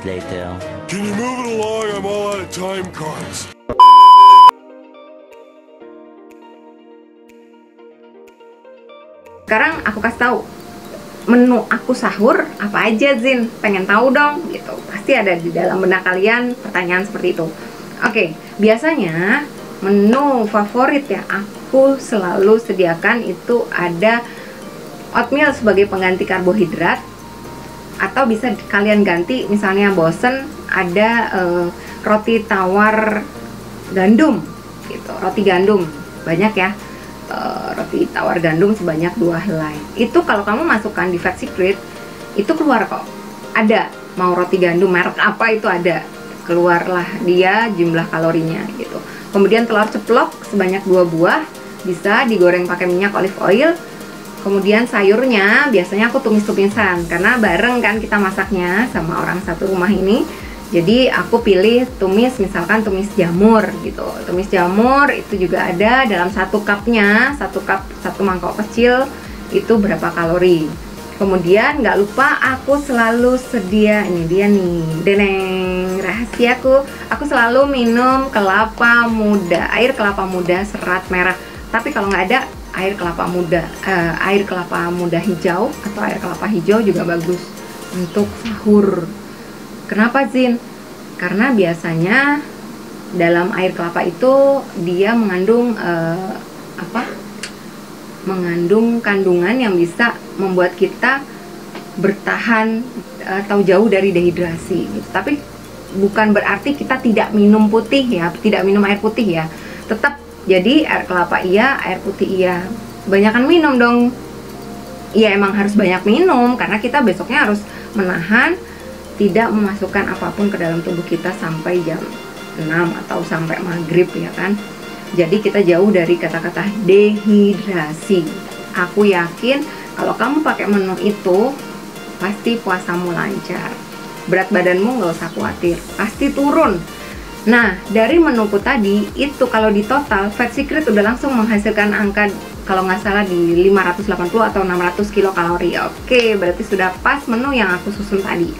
later. Can you move it along? I'm all out of time cards. Sekarang aku kasih tahu menu aku sahur apa aja, Zin. Pengen tahu dong gitu. Pasti ada di dalam benak kalian pertanyaan seperti itu. Oke, biasanya menu favorit ya aku selalu sediakan itu ada oatmeal sebagai pengganti karbohidrat, atau bisa kalian ganti misalnya bosen ada roti tawar gandum gitu, roti gandum banyak ya. Roti tawar gandum sebanyak 2 helai. Itu kalau kamu masukkan di Fat Secret itu keluar kok. Ada, mau roti gandum merek apa itu ada. Keluarlah dia jumlah kalorinya gitu. Kemudian telur ceplok sebanyak 2 buah, bisa digoreng pakai minyak olive oil. Kemudian sayurnya biasanya aku tumis-tumisan karena bareng kan kita masaknya sama orang satu rumah ini. Jadi aku pilih tumis, misalkan tumis jamur gitu. Tumis jamur itu juga ada dalam 1 cupnya, 1 cup 1 mangkok kecil itu berapa kalori. Kemudian nggak lupa aku selalu sedia, ini dia nih, deneng rahasiaku. Aku selalu minum kelapa muda, air kelapa muda serat merah. Tapi kalau nggak ada air kelapa muda hijau atau air kelapa hijau juga bagus untuk sahur. Kenapa, Zin? Karena biasanya dalam air kelapa itu dia mengandung mengandung kandungan yang bisa membuat kita bertahan atau jauh dari dehidrasi gitu. Tapi bukan berarti kita tidak minum putih ya, tidak minum air putih ya. Tetap jadi air kelapa iya, air putih iya. Banyakan minum dong. Iya, emang harus banyak minum karena kita besoknya harus menahan tidak memasukkan apapun ke dalam tubuh kita sampai jam 6 atau sampai maghrib ya kan. Jadi kita jauh dari kata-kata dehidrasi. Aku yakin kalau kamu pakai menu itu pasti puasamu lancar. Berat badanmu nggak usah khawatir, pasti turun. Nah, dari menuku tadi itu kalau di total Fat Secret udah langsung menghasilkan angka kalau nggak salah di 580 atau 600 kilokalori. Oke, berarti sudah pas menu yang aku susun tadi.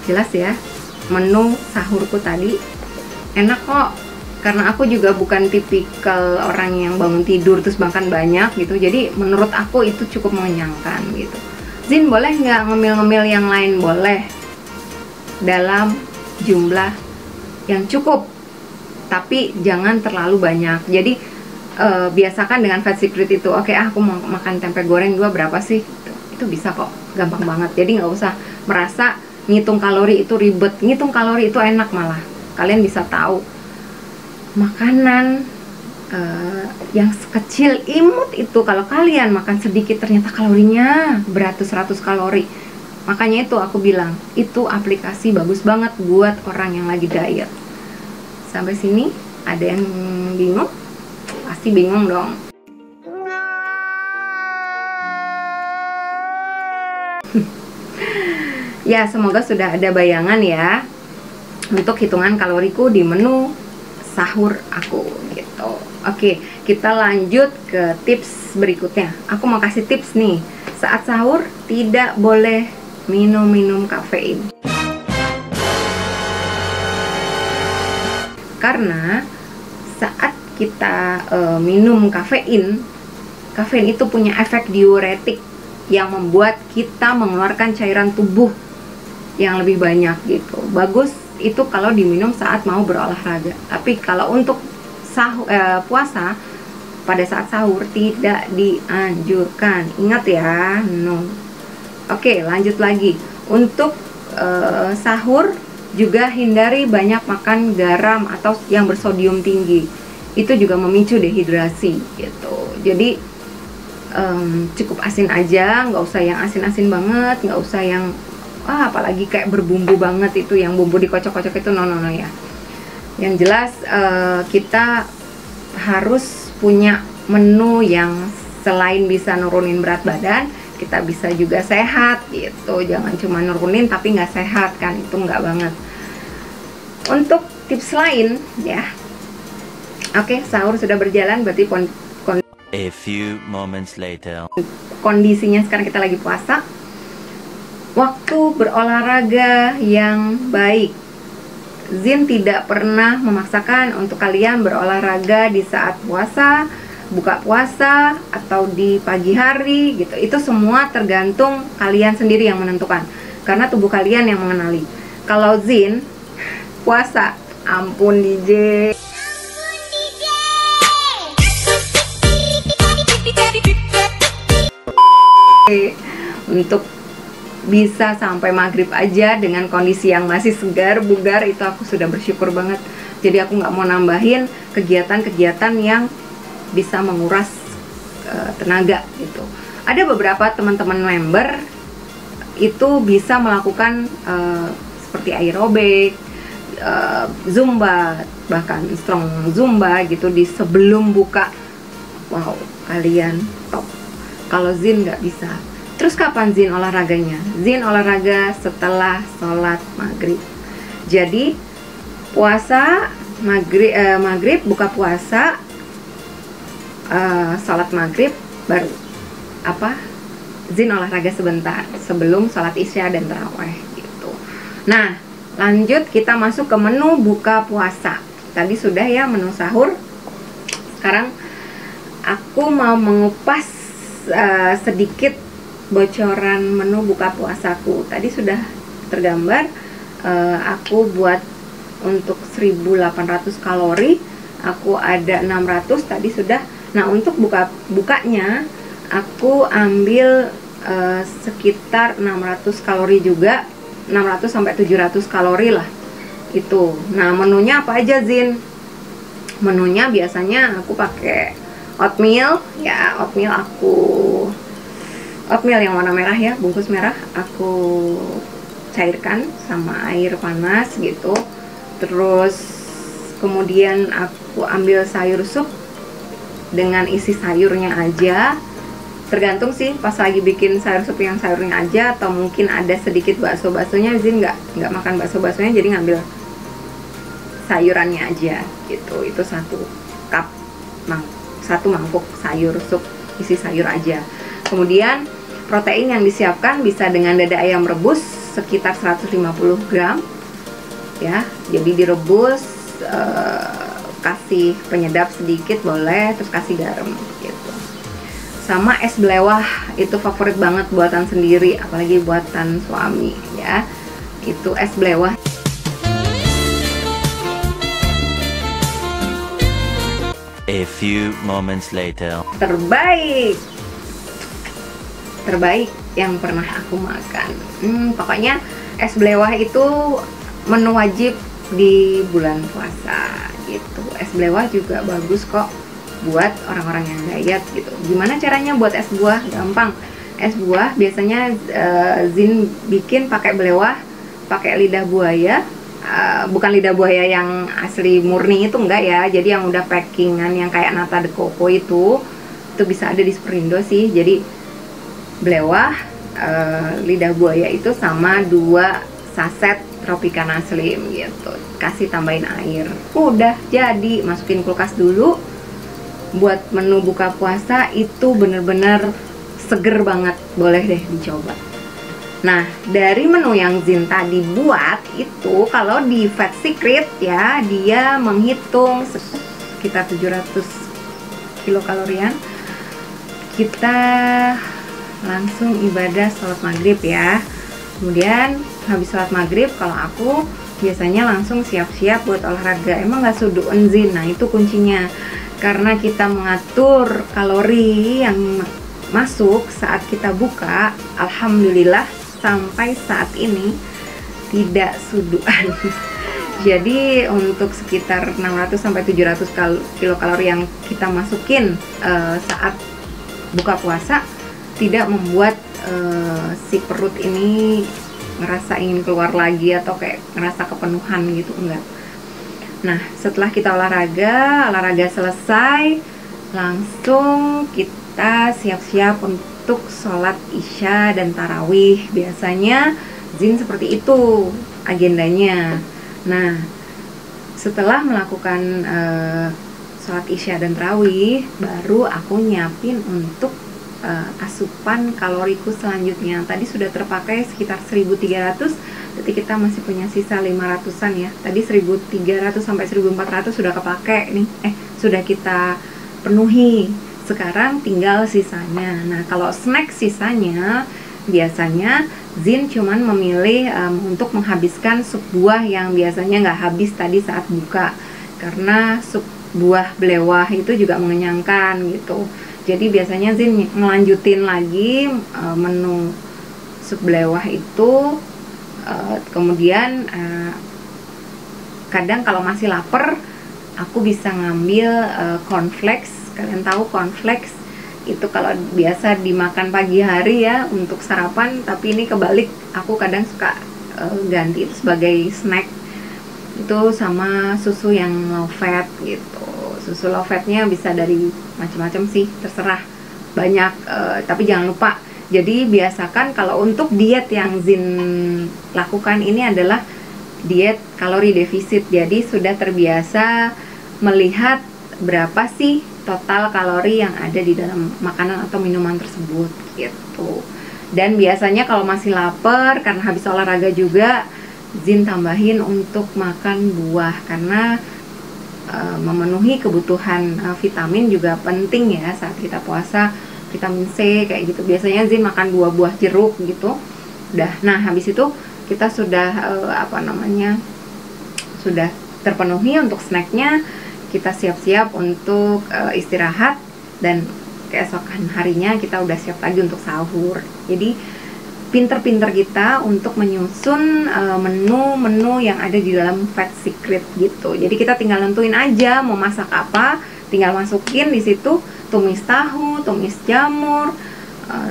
Jelas ya, menu sahurku tadi enak kok. Karena aku juga bukan tipikal orang yang bangun tidur terus makan banyak gitu. Jadi menurut aku itu cukup mengenyangkan gitu. Zin, boleh nggak ngemil-ngemil yang lain? Boleh, dalam jumlah yang cukup, tapi jangan terlalu banyak. Jadi biasakan dengan Fat Secret itu. Oke, aku mau makan tempe goreng juga berapa sih? Itu bisa kok, gampang banget. Jadi nggak usah merasa ngitung kalori itu ribet. Ngitung kalori itu enak malah. Kalian bisa tahu makanan yang sekecil imut itu kalau kalian makan sedikit ternyata kalorinya beratus-ratus kalori. Makanya itu aku bilang itu aplikasi bagus banget buat orang yang lagi diet. Sampai sini ada yang bingung? Pasti bingung dong. Ya, semoga sudah ada bayangan ya untuk hitungan kaloriku di menu sahur aku gitu. Oke, kita lanjut ke tips berikutnya. Aku mau kasih tips nih. Saat sahur tidak boleh minum kafein. Karena saat kita minum kafein itu punya efek diuretik yang membuat kita mengeluarkan cairan tubuh yang lebih banyak gitu. Bagus itu kalau diminum saat mau berolahraga. Tapi kalau untuk puasa pada saat sahur tidak dianjurkan. Ingat ya, no. Oke, lanjut lagi. Untuk sahur juga hindari banyak makan garam atau yang bersodium tinggi. Itu juga memicu dehidrasi gitu. Jadi cukup asin aja, nggak usah yang asin-asin banget, nggak usah yang apalagi kayak berbumbu banget itu, yang bumbu dikocok-kocok itu no ya. Yang jelas kita harus punya menu yang selain bisa nurunin berat badan, kita bisa juga sehat gitu. Jangan cuma nurunin tapi nggak sehat kan, itu nggak banget. Untuk tips lain ya, oke, sahur sudah berjalan, berarti A few moments later. Kondisinya sekarang kita lagi puasa. Waktu berolahraga yang baik. Zin tidak pernah memaksakan untuk kalian berolahraga di saat puasa, buka puasa, atau di pagi hari gitu. Itu semua tergantung kalian sendiri yang menentukan, karena tubuh kalian yang mengenali. Kalau Zin puasa, ampun DJ. Untuk bisa sampai maghrib aja dengan kondisi yang masih segar, bugar, itu aku sudah bersyukur banget. Jadi aku nggak mau nambahin kegiatan-kegiatan yang bisa menguras tenaga gitu. Ada beberapa teman-teman member itu bisa melakukan seperti aerobik, zumba, bahkan strong zumba gitu di sebelum buka. Wow, kalian top. Kalau Zin nggak bisa. Terus kapan Zin olahraganya? Zin olahraga setelah sholat maghrib. Jadi puasa maghrib buka puasa, sholat maghrib baru Zin olahraga sebentar sebelum sholat isya dan taraweh gitu. Nah, lanjut kita masuk ke menu buka puasa. Tadi sudah ya menu sahur. Sekarang aku mau mengupas sedikit bocoran menu buka puasaku. Tadi sudah tergambar, aku buat untuk 1800 kalori, aku ada 600 tadi sudah. Nah, untuk bukanya aku ambil sekitar 600 kalori juga, 600 sampai 700 kalori lah itu. Nah, menunya apa aja Zin? Menunya biasanya aku pakai oatmeal ya, oatmeal yang warna merah ya, bungkus merah, aku cairkan sama air panas gitu. Terus kemudian aku ambil sayur sup dengan isi sayurnya aja. Tergantung sih pas lagi bikin sayur sup yang sayurnya aja, atau mungkin ada sedikit bakso-baksonya. Zin nggak makan bakso-baksonya, jadi ngambil sayurannya aja gitu. Itu satu mangkuk sayur sup isi sayur aja. Kemudian protein yang disiapkan bisa dengan dada ayam rebus sekitar 150 gram ya. Jadi direbus, kasih penyedap sedikit boleh, terus kasih garam gitu. Sama es belewah, itu favorit banget buatan sendiri, apalagi buatan suami ya. Itu es belewah. A few moments later. Terbaik yang pernah aku makan. Pokoknya es belewah itu menu wajib di bulan puasa gitu. Es belewah juga bagus kok buat orang-orang yang diet gitu. Gimana caranya buat es buah? Gampang. Es buah biasanya Zin bikin pakai belewah, pakai lidah buaya. Bukan lidah buaya yang asli murni itu enggak ya, jadi yang udah packingan yang kayak nata de coco itu bisa ada di Superindo sih. Jadi belewah, lidah buaya itu sama 2 saset Tropicana Slim gitu, kasih tambahin air, udah jadi. Masukin kulkas dulu. Buat menu buka puasa itu bener-bener seger banget, boleh deh dicoba. Nah, dari menu yang Zin tadi buat itu, kalau di Fat Secret ya, dia menghitung sekitar 700 kilokalorian. Kita langsung ibadah sholat maghrib ya. Kemudian habis sholat maghrib, kalau aku biasanya langsung siap-siap buat olahraga. Emang gak suduun Zin? Nah, itu kuncinya. Karena kita mengatur kalori yang masuk saat kita buka, alhamdulillah sampai saat ini tidak suduan. Jadi untuk sekitar 600 sampai 700 kilokalori yang kita masukin saat buka puasa tidak membuat si perut ini ngerasa ingin keluar lagi atau kayak ngerasa kepenuhan gitu, enggak. Nah, setelah kita olahraga selesai, langsung kita siap-siap untuk sholat isya dan tarawih. Biasanya Zin seperti itu agendanya. Nah, setelah melakukan sholat isya dan tarawih, baru aku nyiapin untuk asupan kaloriku selanjutnya. Tadi sudah terpakai sekitar 1300, berarti kita masih punya sisa 500-an ya. Tadi 1300 sampai 1400 sudah kepake nih, sudah kita penuhi. Sekarang tinggal sisanya. Nah, kalau snack sisanya biasanya Zin cuman memilih untuk menghabiskan sup buah yang biasanya nggak habis tadi saat buka, karena sup buah belewah itu juga mengenyangkan gitu. Jadi biasanya Zin ngelanjutin lagi menu sup belewah itu. Kemudian kadang kalau masih lapar aku bisa ngambil cornflakes. Kalian tahu cornflakes itu kalau biasa dimakan pagi hari ya untuk sarapan, tapi ini kebalik, aku kadang suka ganti itu sebagai snack. Itu sama susu yang low fat gitu. Susu low fatnya bisa dari macam-macam sih, terserah, banyak, tapi jangan lupa. Jadi biasakan kalau untuk diet yang Zin lakukan ini adalah diet kalori defisit. Jadi sudah terbiasa melihat berapa sih total kalori yang ada di dalam makanan atau minuman tersebut gitu. Dan biasanya kalau masih lapar karena habis olahraga juga, Zin tambahin untuk makan buah, karena memenuhi kebutuhan vitamin juga penting ya saat kita puasa. Vitamin C kayak gitu, biasanya Zin makan 2 buah jeruk gitu. Nah habis itu kita sudah sudah terpenuhi untuk snacknya. Kita siap-siap untuk istirahat, dan keesokan harinya kita udah siap lagi untuk sahur. Jadi pinter-pinter kita untuk menyusun menu-menu yang ada di dalam Fat Secret gitu. Jadi kita tinggal nentuin aja mau masak apa, tinggal masukin di situ, tumis tahu, tumis jamur,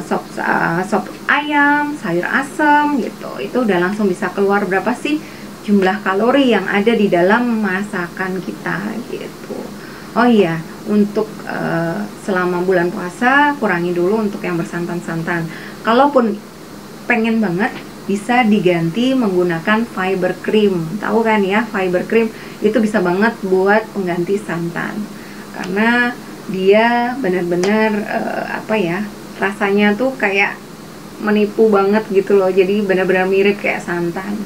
sop ayam, sayur asem gitu. Itu udah langsung bisa keluar berapa sih jumlah kalori yang ada di dalam masakan kita gitu. Oh iya, untuk selama bulan puasa kurangi dulu untuk yang bersantan-santan. Kalaupun pengen banget, bisa diganti menggunakan fiber cream. Tahu kan ya, fiber cream itu bisa banget buat pengganti santan, karena dia benar-benar rasanya tuh kayak menipu banget gitu loh. Jadi benar-benar mirip kayak santan.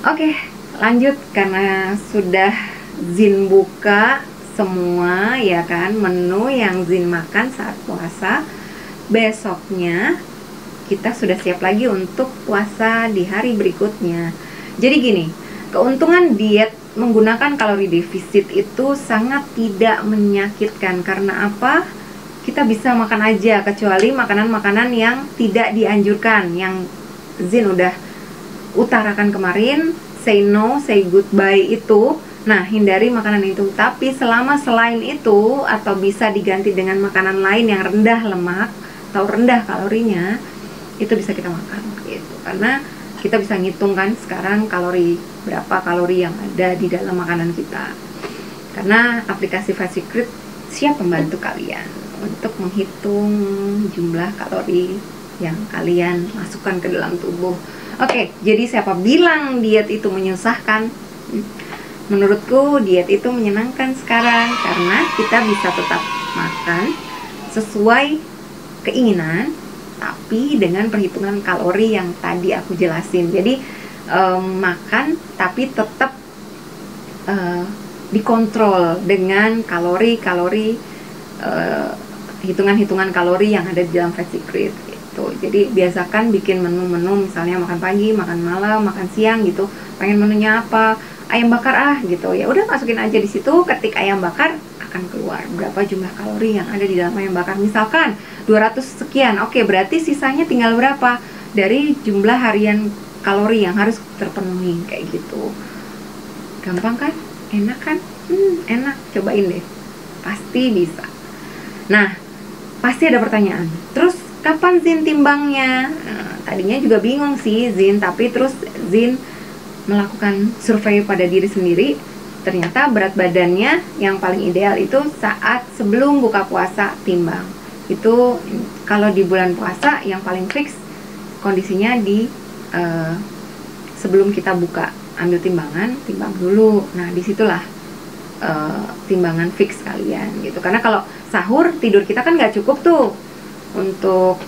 Oke, lanjut, karena sudah Zin buka semua ya kan menu yang Zin makan saat puasa. Besoknya kita sudah siap lagi untuk puasa di hari berikutnya. Jadi gini, keuntungan diet menggunakan kalori defisit itu sangat tidak menyakitkan. Karena apa? Kita bisa makan aja, kecuali makanan-makanan yang tidak dianjurkan, yang Zin udah utarakan kemarin, say no, say goodbye itu. Nah, hindari makanan itu. Tapi selama selain itu, atau bisa diganti dengan makanan lain yang rendah lemak atau rendah kalorinya, itu bisa kita makan gitu. Karena kita bisa ngitung kan sekarang berapa kalori yang ada di dalam makanan kita. Karena aplikasi Fat Secret siap membantu kalian untuk menghitung jumlah kalori yang kalian masukkan ke dalam tubuh. Oke, jadi siapa bilang diet itu menyusahkan? Menurutku diet itu menyenangkan sekarang, karena kita bisa tetap makan sesuai keinginan, tapi dengan perhitungan kalori yang tadi aku jelasin. Jadi makan tapi tetap dikontrol dengan kalori-kalori, hitungan-hitungan kalori yang ada di dalam Fat Secret. Jadi biasakan bikin menu-menu, misalnya makan pagi, makan malam, makan siang gitu. Pengen menunya apa? Ayam bakar gitu. Ya udah, masukin aja di situ, ketik ayam bakar, akan keluar berapa jumlah kalori yang ada di dalam ayam bakar. Misalkan 200 sekian. Oke, berarti sisanya tinggal berapa dari jumlah harian kalori yang harus terpenuhi kayak gitu. Gampang kan? Enak kan? Enak. Cobain deh. Pasti bisa. Nah, pasti ada pertanyaan. Terus kapan Zin timbangnya? Tadinya juga bingung sih Zin, tapi terus Zin melakukan survei pada diri sendiri. Ternyata berat badannya yang paling ideal itu saat sebelum buka puasa timbang. Itu kalau di bulan puasa yang paling fix kondisinya di sebelum kita buka, ambil timbangan, timbang dulu. Nah, disitulah timbangan fix kalian gitu. Karena kalau sahur, tidur kita kan nggak cukup tuh. untuk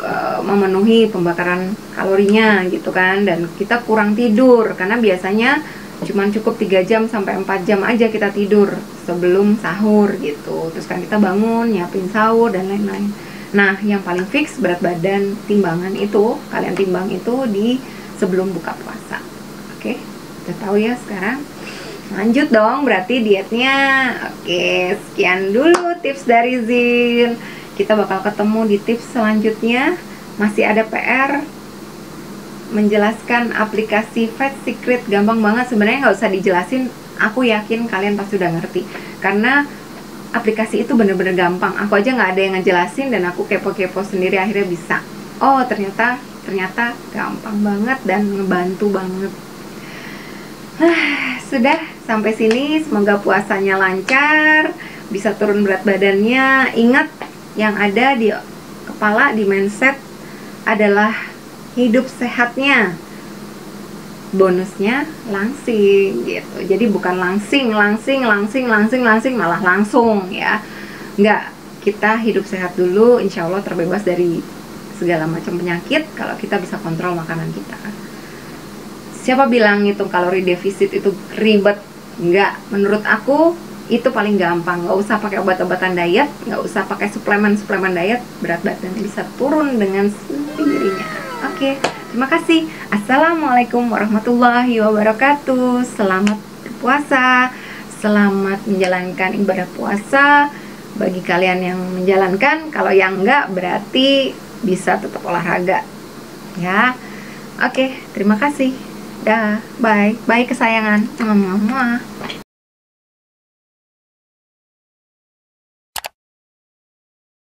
memenuhi pembakaran kalorinya gitu kan. Dan kita kurang tidur karena biasanya cuman cukup 3 jam sampai 4 jam aja kita tidur sebelum sahur gitu. Terus kan kita bangun, nyiapin sahur dan lain-lain. Nah, yang paling fix berat badan timbangan itu, kalian timbang itu di sebelum buka puasa. Oke, udah tahu ya sekarang. Lanjut dong, berarti dietnya. Oke, sekian dulu tips dari Zin. Kita bakal ketemu di tips selanjutnya. Masih ada PR menjelaskan aplikasi Fat Secret. Gampang banget sebenarnya, nggak usah dijelasin. Aku yakin kalian pasti udah ngerti karena aplikasi itu bener-bener gampang. Aku aja nggak ada yang ngejelasin dan aku kepo-kepo sendiri, akhirnya bisa. Oh, ternyata gampang banget dan ngebantu banget. Sudah sampai sini, semoga puasanya lancar, bisa turun berat badannya. Ingat, yang ada di kepala, di mindset adalah hidup sehatnya. Bonusnya langsing gitu. Jadi bukan langsing malah langsung ya. Enggak, kita hidup sehat dulu, insya Allah terbebas dari segala macam penyakit kalau kita bisa kontrol makanan kita. Siapa bilang ngitung kalori defisit itu ribet? Enggak, menurut aku itu paling gampang. Nggak usah pakai obat-obatan diet, nggak usah pakai suplemen diet, berat badan bisa turun dengan sendirinya. Oke, terima kasih. Assalamualaikum warahmatullahi wabarakatuh. Selamat berpuasa, selamat menjalankan ibadah puasa bagi kalian yang menjalankan. Kalau yang enggak, berarti bisa tetap olahraga ya. Oke, terima kasih. Dah, bye kesayangan. Muah.